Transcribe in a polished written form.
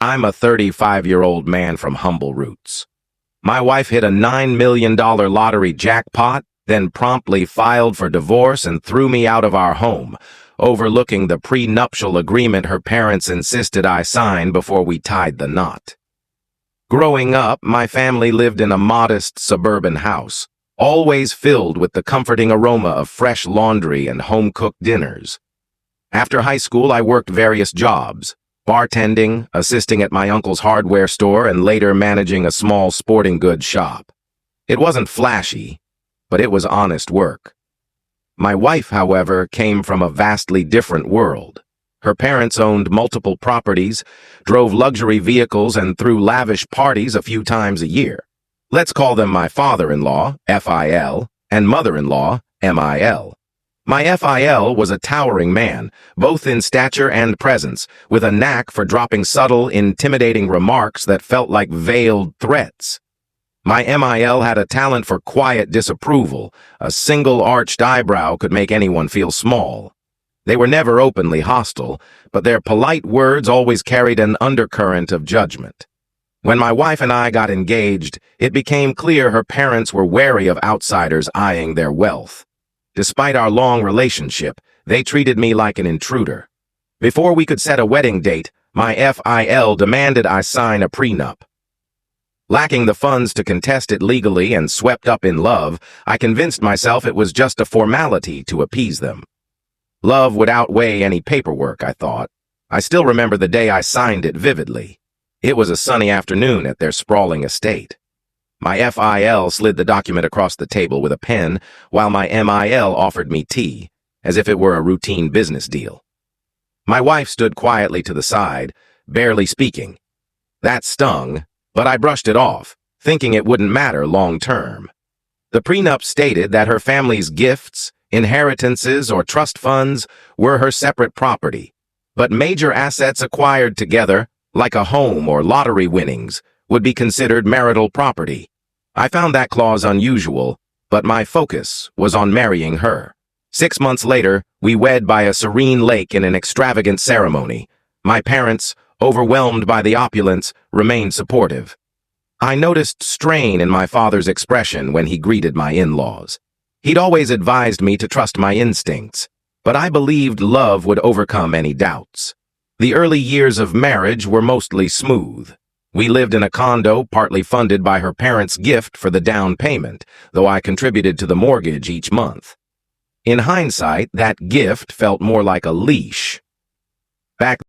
I'm a 35-year-old man from humble roots. My wife hit a $9 million lottery jackpot, then promptly filed for divorce and threw me out of our home, overlooking the prenuptial agreement her parents insisted I sign before we tied the knot. Growing up, my family lived in a modest suburban house, always filled with the comforting aroma of fresh laundry and home-cooked dinners. After high school, I worked various jobs: bartending, assisting at my uncle's hardware store, and later managing a small sporting goods shop. It wasn't flashy, but it was honest work. My wife, however, came from a vastly different world. Her parents owned multiple properties, drove luxury vehicles, and threw lavish parties a few times a year. Let's call them my father-in-law, FIL, and mother-in-law, MIL. My FIL was a towering man, both in stature and presence, with a knack for dropping subtle, intimidating remarks that felt like veiled threats. My MIL had a talent for quiet disapproval. A single arched eyebrow could make anyone feel small. They were never openly hostile, but their polite words always carried an undercurrent of judgment. When my wife and I got engaged, it became clear her parents were wary of outsiders eyeing their wealth. Despite our long relationship, they treated me like an intruder. Before we could set a wedding date, my FIL demanded I sign a prenup. Lacking the funds to contest it legally and swept up in love, I convinced myself it was just a formality to appease them. Love would outweigh any paperwork, I thought. I still remember the day I signed it vividly. It was a sunny afternoon at their sprawling estate. My FIL slid the document across the table with a pen, while my MIL offered me tea, as if it were a routine business deal. My wife stood quietly to the side, barely speaking. That stung, but I brushed it off, thinking it wouldn't matter long term. The prenup stated that her family's gifts, inheritances, or trust funds were her separate property, but major assets acquired together, like a home or lottery winnings, would be considered marital property. I found that clause unusual, but my focus was on marrying her. 6 months later, we wed by a serene lake in an extravagant ceremony. My parents, overwhelmed by the opulence, remained supportive. I noticed strain in my father's expression when he greeted my in-laws. He'd always advised me to trust my instincts, but I believed love would overcome any doubts. The early years of marriage were mostly smooth. We lived in a condo partly funded by her parents' gift for the down payment, though I contributed to the mortgage each month. In hindsight, that gift felt more like a leash. Back